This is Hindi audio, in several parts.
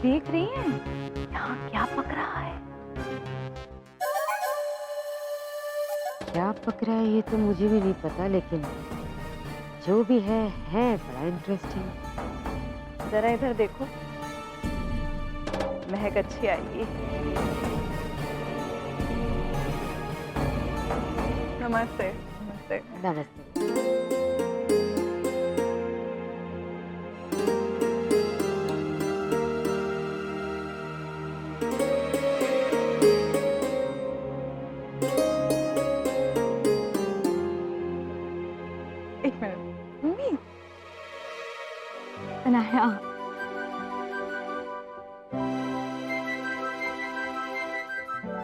देख रही हैं यहाँ क्या पक रहा है? क्या पक रहा है ये तो मुझे भी नहीं पता, लेकिन जो भी है बड़ा इंटरेस्टिंग। जरा इधर देखो, महक अच्छी आएगी। नमस्ते। नमस्ते। नमस्ते। एक मिनट। उर्मी। अनाया।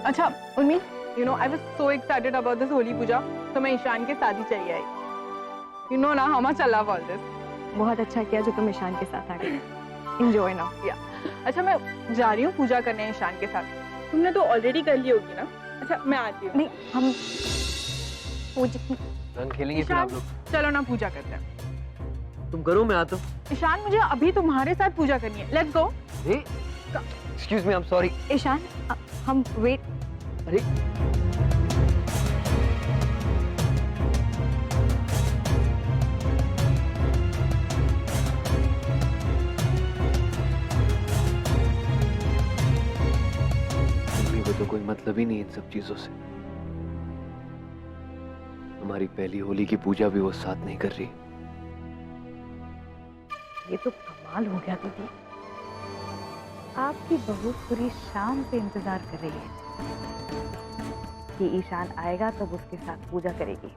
अच्छा Urmi, you know I was so excited about this Holi पूजा, तो मैं ईशान के साथ ही चली आई। You know ना how much I love all this। बहुत अच्छा किया जो तुम ईशान के साथ आ गई। Enjoy now। अच्छा मैं जा रही हूँ पूजा करने ईशान के साथ। तुमने तो ऑलरेडी कर ली होगी ना? अच्छा मैं आती हूँ। नहीं, हम पूजा रंग खेलेंगे फिर आप लोग। चलो ना पूजा करते हैं। तुम करो, मैं आता हूँ। ईशान मुझे अभी तुम्हारे साथ पूजा करनी है। Let's go. Excuse me, I am sorry. Ishaan हम वेट। अरे मम्मी को तो कोई मतलब ही नहीं इन सब चीजों से। हमारी पहली होली की पूजा भी वो साथ नहीं कर रही। ये तो कमाल हो गया दीदी। आपकी बहू पूरी शाम से इंतजार कर रही है कि ईशान आएगा तब उसके साथ पूजा करेगी,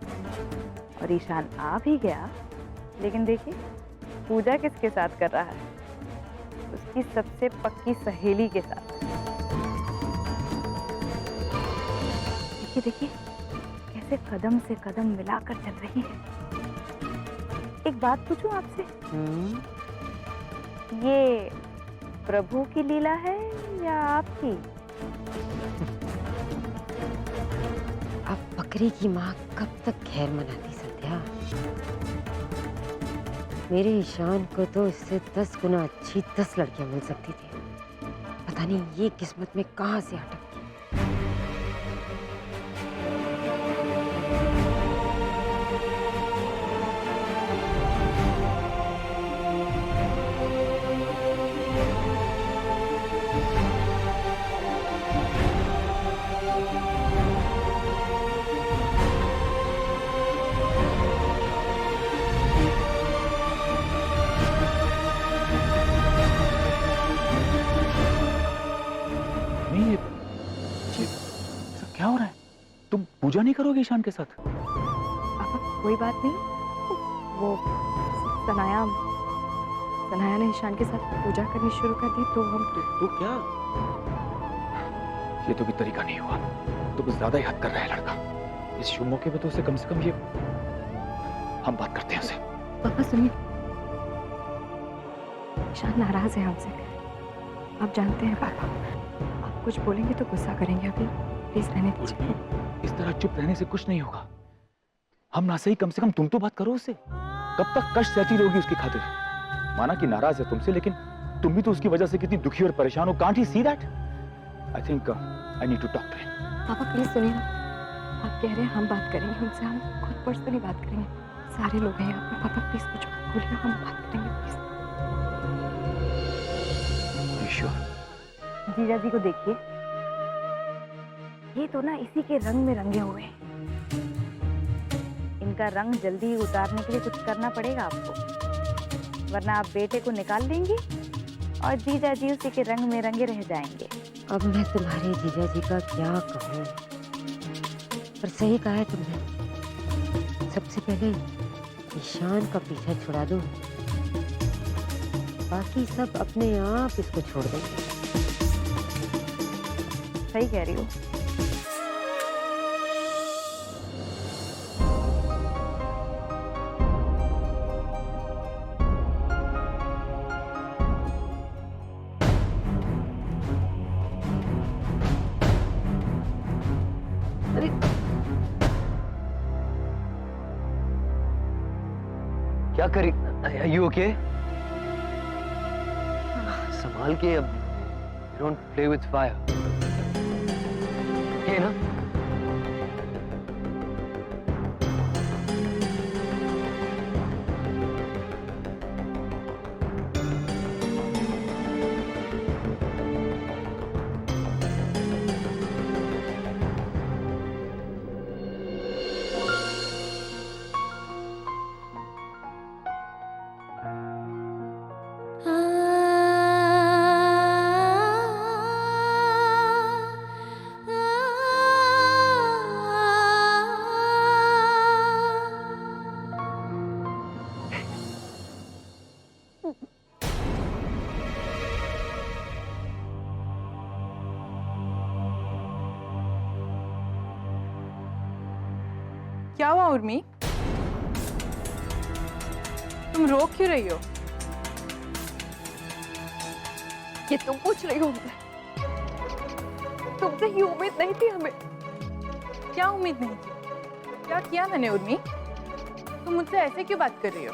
और ईशान आ भी गया, लेकिन देखिए पूजा किसके साथ कर रहा है? उसकी सबसे पक्की सहेली के साथ। देखिए देखिए कैसे कदम से कदम मिलाकर चल रही है। एक बात पूछूं आपसे? ये प्रभु की लीला है या आपकी? अब बकरी की माँ कब तक खैर मनाती संध्या? मेरे ईशान को तो इससे 10 गुना अच्छी 10 लड़कियां मिल सकती थी। पता नहीं ये किस्मत में कहां से अटक। क्या हो रहा है? तुम पूजा नहीं करोगे ईशान के साथ? पापा कोई बात नहीं, वो सनाया ने ईशान के साथ पूजा करनी शुरू कर दी तो हम तो क्या? ये तो भी तरीका नहीं हुआ। तो कुछ ज्यादा ही हद कर रहा है लड़का। इस शुभ मौके पे तो उसे कम से कम ये हम बात करते हैं उसे। पापा सुनिए, ईशान नाराज है हमसे। आप जानते हैं पापा, आप कुछ बोलेंगे तो गुस्सा करेंगे। अभी प्लीज रहने दीजिए। इस तरह चुप रहने से कुछ नहीं होगा। हम ना सही, कम से कम तुम तो बात करो उससे। कब तक कष्ट सहती रहोगी उसकी खातिर? माना कि नाराज है तुमसे, लेकिन तुम भी तो उसकी वजह से कितनी दुखी और परेशान हो। Can't he see that? I think I need to talk to him. पापा प्लीज सुनिए ना, आप कह रहे हैं हम बात करेंगे उनसे, हम खुद पर्सनली बात करेंगे। सारे लोग हैं यहाँ पे। पापा प्लीज कुछ मत बोलिए, हम बात करेंगे प्लीज। श्योर? जीजा जी को देखिए, ये तो ना इसी के रंग में रंगे हुए हैं। इनका रंग जल्दी उतारने के लिए कुछ करना पड़ेगा आपको, वरना आप बेटे को निकाल देंगी और जीजा जी उसी के रंग में रंगे रह जाएंगे। अब मैं तुम्हारे जीजा जी का क्या कहूँ, पर सही कहा है तुमने। सबसे पहले ईशान का पीछा छुड़ा दो, बाकी सब अपने आप इसको छोड़ देंगे। सही कह रही हो। क्या करी? Are you okay? संभाल के। अब Don't play with fire. Okay, na? क्या हुआ उर्मी? तुम रो क्यों रही हो? ये तुम पूछ रही हो मुझे? तुमसे ही उम्मीद नहीं थी हमें। क्या उम्मीद नहीं थी? क्या किया मैंने उर्मी? तुम मुझसे ऐसे क्यों बात कर रही हो?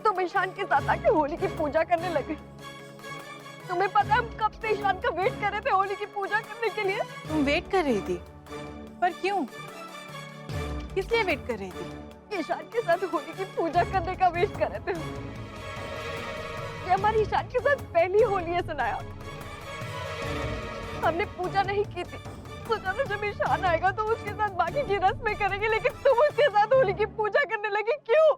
तुम ईशान के साथ आके होली की पूजा करने लगे। तुम्हें पता है हम कब से ईशान का वेट कर रहे थे होली की पूजा करने के लिए? तुम वेट कर रही थी, पर क्यों? किस लिए वेट कर रही थी? ईशान के साथ होली की पूजा करने का वेट कर रहे थे। ये हमारी ईशान के साथ पहली होली है सुनाया। हमने पूजा नहीं की थी, सोचा था जब ईशान आएगा तो उसके साथ बाकी की रस्में करेंगे, लेकिन तुम उसके साथ होली की पूजा करने लगी, क्यों?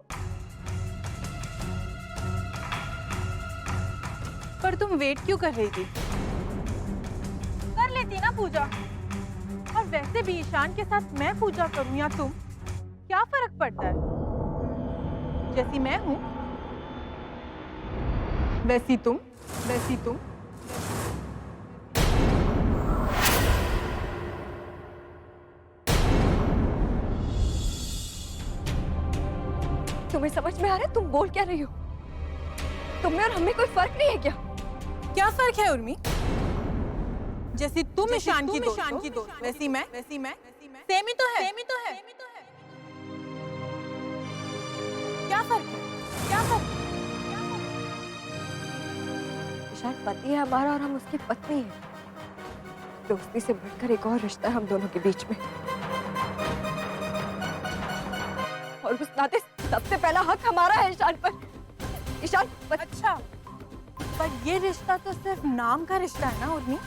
पर तुम वेट क्यों कर रही थी? कर लेती ना पूजा। और वैसे भी ईशान के साथ मैं पूजा करूं या तुम, क्या फर्क पड़ता है? जैसी मैं हूं वैसी तुम, वैसी तुम। तुम्हें समझ में आ रहा है तुम बोल क्या रही हो? तुम्हें और हमें कोई फर्क नहीं है क्या? क्या फर्क है उर्मी? जैसी तुम ईशान की दोस्त, वैसी मैं सेम ही तो है। क्या फर्क है? क्या फर्क है? ईशान पति है हमारा और हम उसकी पत्नी हैं। दोस्ती से बढ़कर एक और रिश्ता है हम दोनों के बीच में, और उस नाते सबसे पहला हक हमारा है ईशान पर। ईशान अच्छा, पर ये रिश्ता तो सिर्फ नाम का रिश्ता है ना उर्मी?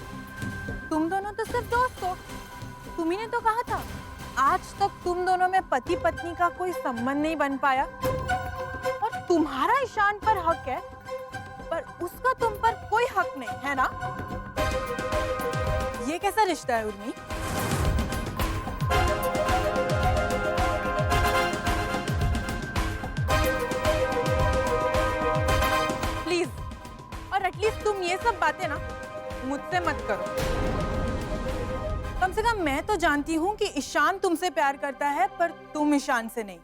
तुम दोनों तो सिर्फ दोस्त हो। तुम्ही ने तो कहा था आज तक तुम दोनों में पति पत्नी का कोई संबंध नहीं बन पाया, और तुम्हारा ईशान पर हक है पर उसका तुम पर कोई हक नहीं है ना? ये कैसा रिश्ता है उर्मी? प्लीज, और एटलीस्ट तुम ये सब बातें ना मुझसे मत करो। कम से कम मैं तो जानती हूँ कि ईशान तुमसे प्यार करता है, पर तुम ईशान से नहीं।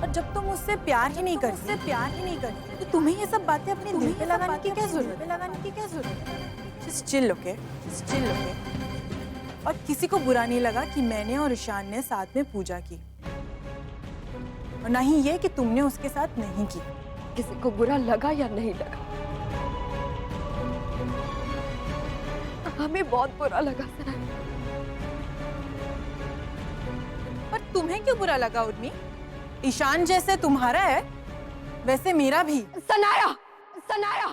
और जब तुम उससे प्यार ही नहीं करती, तो तुम्हें ये सब बातें अपने दिल पे लगाने की क्या जरूरत है? Just chill, okay? Just chill, okay? और किसी को बुरा नहीं लगा कि मैंने और ईशान ने साथ में पूजा की, और ना ही ये कि तुमने उसके साथ नहीं की। किसी को बुरा लगा या नहीं लगा, हमें बहुत बुरा लगा सनाया। पर तुम्हें क्यों बुरा लगा उर्मी? ईशान जैसे तुम्हारा है वैसे मेरा भी। सनाया